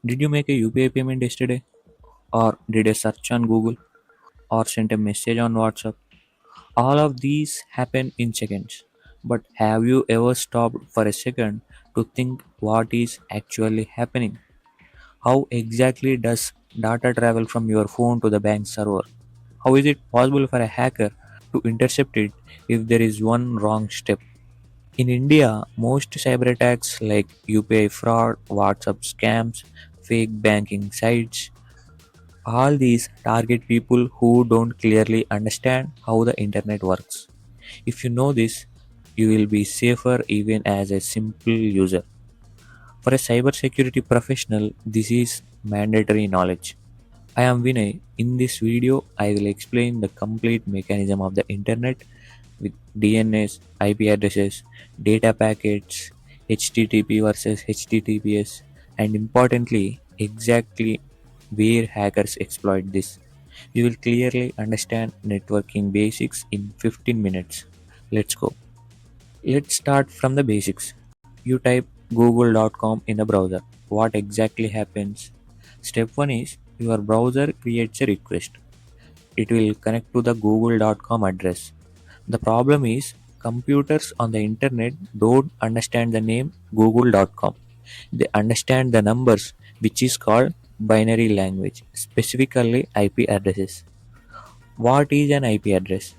Did you make a UPI payment yesterday? Or did a search on Google? Or sent a message on WhatsApp? All of these happen in seconds. But have you ever stopped for a second to think what is actually happening? How exactly does data travel from your phone to the bank server? How is it possible for a hacker to intercept it if there is one wrong step? In India, most cyber attacks like UPI fraud, WhatsApp scams, fake banking sites, all these target people who don't clearly understand how the internet works. If you know this, you will be safer even as a simple user. For a cybersecurity professional, this is mandatory knowledge. I am Vinay. In this video, I will explain the complete mechanism of the internet with DNS, IP addresses, data packets, HTTP versus HTTPS, and importantly, exactly where hackers exploit this. You will clearly understand networking basics in 15 minutes. Let's go. Let's start from the basics. You type google.com in the browser. What exactly happens? Step 1 is your browser creates a request. It will connect to the google.com address. The problem is computers on the internet don't understand the name google.com. They understand the numbers, which is called binary language, specifically IP addresses. What is an IP address?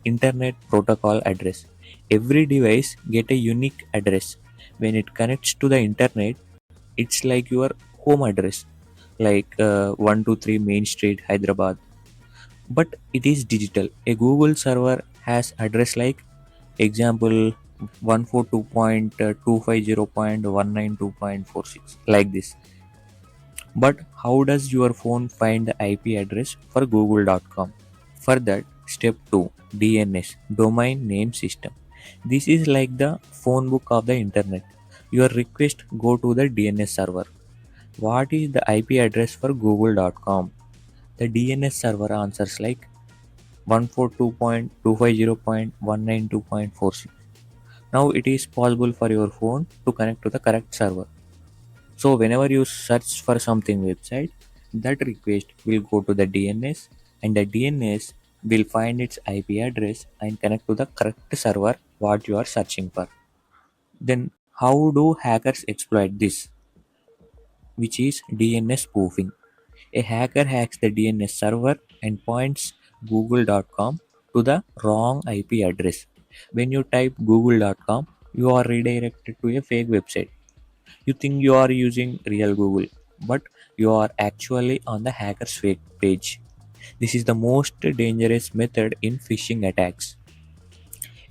Internet Protocol address. Every device get a unique address. When it connects to the internet, it's like your home address, like 123 Main Street, Hyderabad. But it is digital. A Google server has address like example 142.250.192.46 like this. But how does your phone find the IP address for google.com? For that, step 2 DNS Domain Name System. This is like the phone book of the internet. Your request go to the DNS server. What is the IP address for google.com? The DNS server answers like 142.250.192.46. Now it is possible for your phone to connect to the correct server. So whenever you search for something website, that request will go to the DNS and the DNS will find its IP address and connect to the correct server what you are searching for. Then how do hackers exploit this? Which is DNS spoofing. A hacker hacks the DNS server and points google.com to the wrong IP address. When you type google.com, you are redirected to a fake website. You think you are using real Google, but you are actually on the hacker's fake page. This is the most dangerous method in phishing attacks.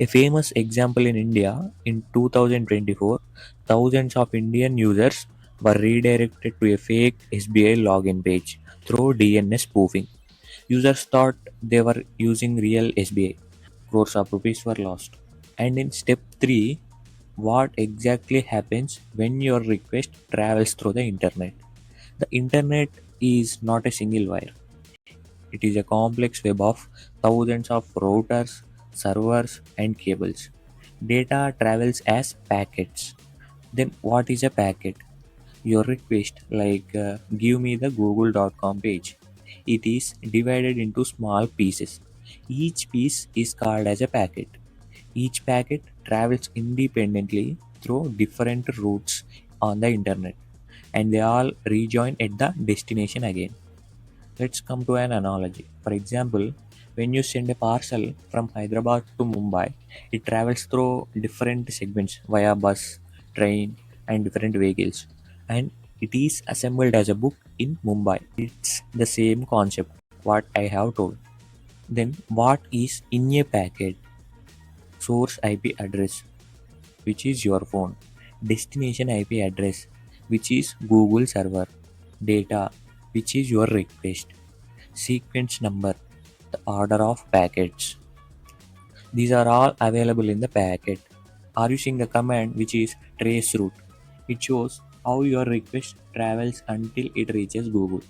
A famous example in India in 2024, thousands of Indian users were redirected to a fake SBI login page through DNS spoofing. Users thought they were using real SBI. Crores of rupees were lost. And in step 3, what exactly happens when your request travels through the internet? The internet is not a single wire. It is a complex web of thousands of routers, servers, and cables. Data travels as packets. Then, what is a packet? Your request, like give me the google.com page. It is divided into small pieces. Each piece is called as a packet. Each packet travels independently through different routes on the internet and they all rejoin at the destination again. Let's come to an analogy. For example, when you send a parcel from Hyderabad to Mumbai, it travels through different segments via bus, train, and different vehicles, and it is assembled as a book in Mumbai. It's the same concept, what I have told. Then, what is in a packet? Source IP address, which is your phone, destination IP address, which is Google server, data, which is your request, sequence number, the order of packets. These are all available in the packet. Are you seeing the command which is trace route? It shows how your request travels until it reaches Google.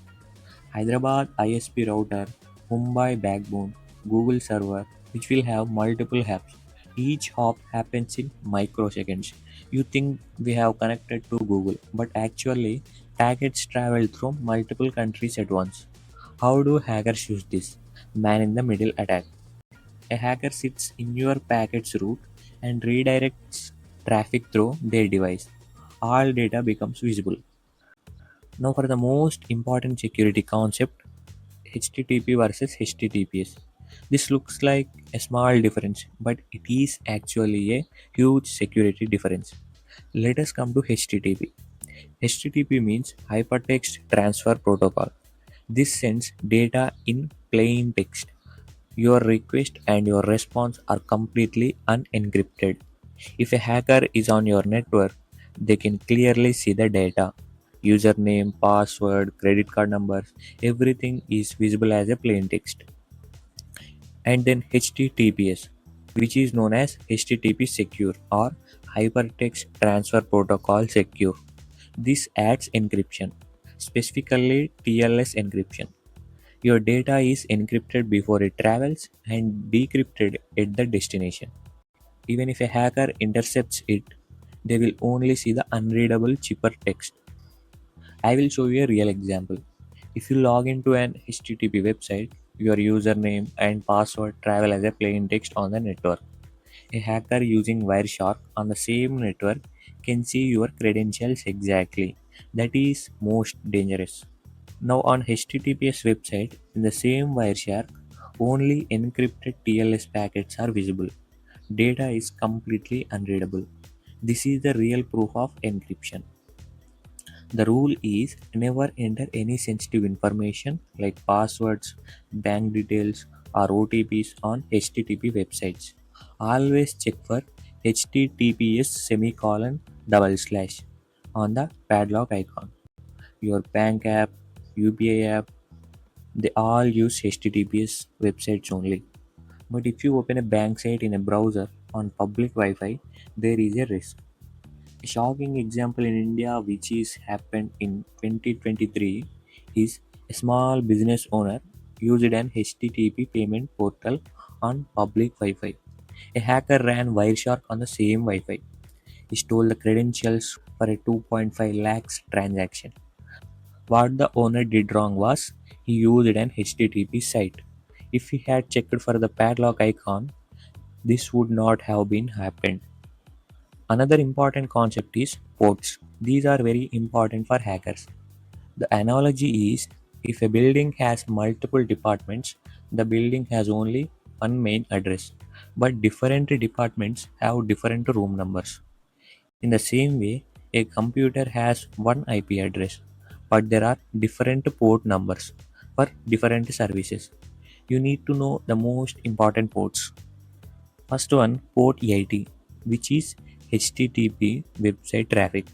Hyderabad ISP router, Mumbai backbone, Google server, which will have multiple hops. Each hop happens in microseconds. You think we have connected to Google, but actually Packets travel through multiple countries at once. How do hackers use this? Man in the middle attack. A hacker sits in your packet's route and redirects traffic through their device. All data becomes visible. Now, for the most important security concept, HTTP versus HTTPS. This looks like a small difference, but it is actually a huge security difference. Let us come to HTTP. HTTP means Hypertext Transfer Protocol. This sends data in plain text. Your request and your response are completely unencrypted. If a hacker is on your network, they can clearly see the data. Username, password, credit card numbers, everything is visible as a plain text. And then HTTPS, which is known as HTTP Secure or Hypertext Transfer Protocol Secure. This adds encryption, specifically TLS encryption. Your data is encrypted before it travels and decrypted at the destination. Even if a hacker intercepts it, they will only see the unreadable cheaper text. I will show you a real example. If you log into an HTTP website, your username and password travel as a plain text on the network. A hacker using Wireshark on the same network can see your credentials exactly. That is most dangerous. Now on HTTPS website, in the same Wireshark, only encrypted TLS packets are visible. Data is completely unreadable. This is the real proof of encryption. The rule is never enter any sensitive information like passwords, bank details, or OTPs on HTTP websites. Always check for HTTPS semicolon double slash on the padlock icon. Your bank app, UPI app, they all use HTTPS websites only. But if you open a bank site in a browser on public Wi-Fi, there is a risk. A shocking example in India, which is happened in 2023, is a small business owner used an HTTP payment portal on public Wi-Fi. A hacker ran Wireshark on the same Wi-Fi. He stole the credentials for a 2.5 lakhs transaction. What the owner did wrong was he used an HTTP site. If he had checked for the padlock icon, this would not have been happened. Another important concept is ports. These are very important for hackers. The analogy is if a building has multiple departments, the building has only one main address, but different departments have different room numbers. In the same way, a computer has one IP address, but there are different port numbers for different services. You need to know the most important ports. First one, port 80, which is HTTP website traffic.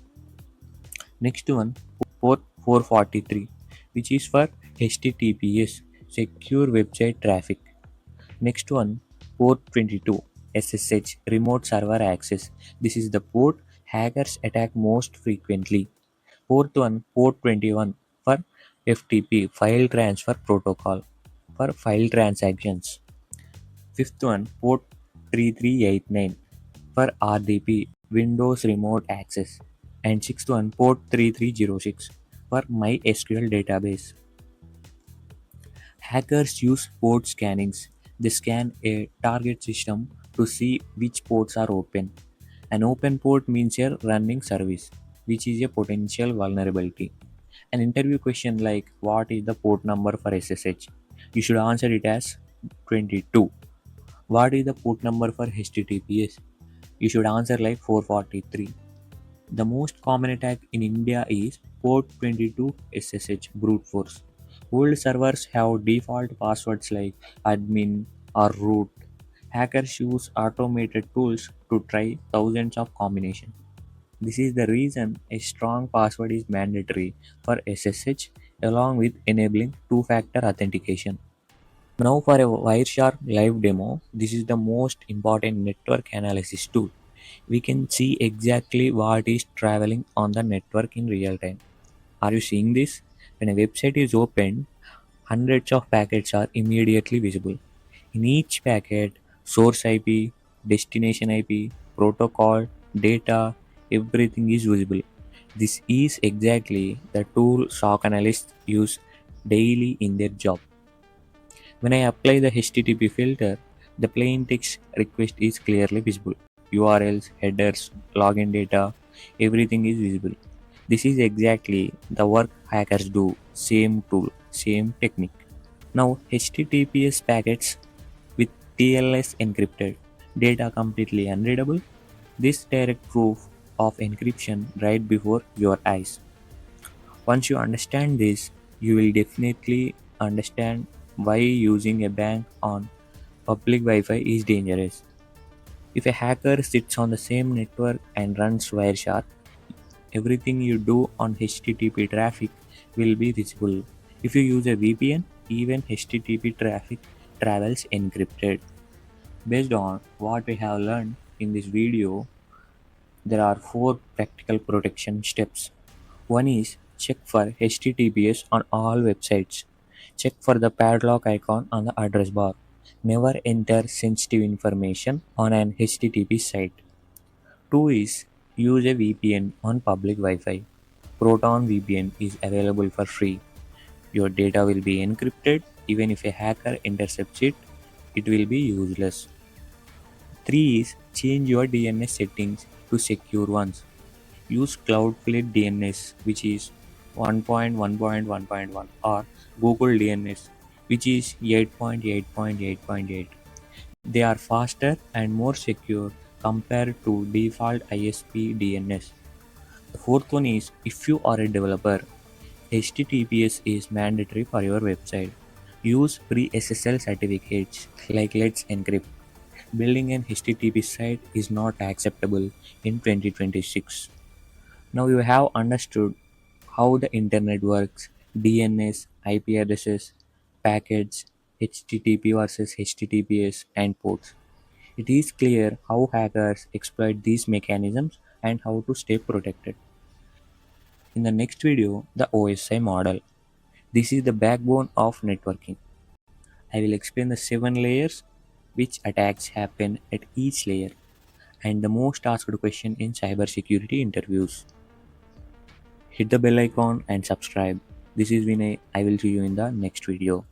Next one, port 443, which is for HTTPS secure website traffic. Next one, port 22, SSH remote server access. This is the port hackers attack most frequently. Fourth one, port 21 for FTP file transfer protocol for file transactions. Fifth one, port 3389 for RDP Windows Remote Access. And sixth one, port 3306 for MySQL database. Hackers use port scannings. They scan a target system to see which ports are open. An open port means a running service, which is a potential vulnerability. An interview question like what is the port number for SSH? You should answer it as 22. What is the port number for HTTPS? You should answer like 443. The most common attack in India is port 22 SSH brute force. Old servers have default passwords like admin or root. Hackers use automated tools to try thousands of combinations. This is the reason a strong password is mandatory for SSH along with enabling two-factor authentication. Now for a Wireshark live demo, this is the most important network analysis tool. We can see exactly what is traveling on the network in real time. Are you seeing this? When a website is opened, hundreds of packets are immediately visible. In each packet, source IP, destination IP, protocol, data, everything is visible. This is exactly the tool SOC analysts use daily in their job. When I apply the HTTP filter, the plain text request is clearly visible. URLs, headers, login data, everything is visible. This is exactly the work hackers do. Same tool, same technique. Now, HTTPS packets with TLS encrypted, data completely unreadable. This direct proof of encryption right before your eyes. Once you understand this, you will definitely understand why using a bank on public Wi-Fi is dangerous. If a hacker sits on the same network and runs Wireshark, everything you do on HTTP traffic will be visible. If you use a VPN, even HTTP traffic travels encrypted. Based on what we have learned in this video, there are four practical protection steps. One is check for HTTPS on all websites. Check for the padlock icon on the address bar. Never enter sensitive information on an HTTP site. 2 is use a VPN on public Wi-Fi. Proton VPN is available for free. Your data will be encrypted. Even if a hacker intercepts it, it will be useless. 3 is change your DNS settings to secure ones. Use Cloudflare DNS, which is 1.1.1.1, or Google DNS, which is 8.8.8.8. They are faster and more secure compared to default ISP DNS. The fourth one is if you are a developer, HTTPS is mandatory for your website. Use pre-SSL certificates like Let's Encrypt. Building an HTTP site is not acceptable in 2026. Now you have understood how the internet works, DNS, IP addresses, packets, HTTP versus HTTPS, and ports. It is clear how hackers exploit these mechanisms and how to stay protected. In the next video, the OSI model. This is the backbone of networking. I will explain the 7 layers, which attacks happen at each layer, and the most asked question in cybersecurity interviews. Hit the bell icon and subscribe. This is Vinay. I will see you in the next video.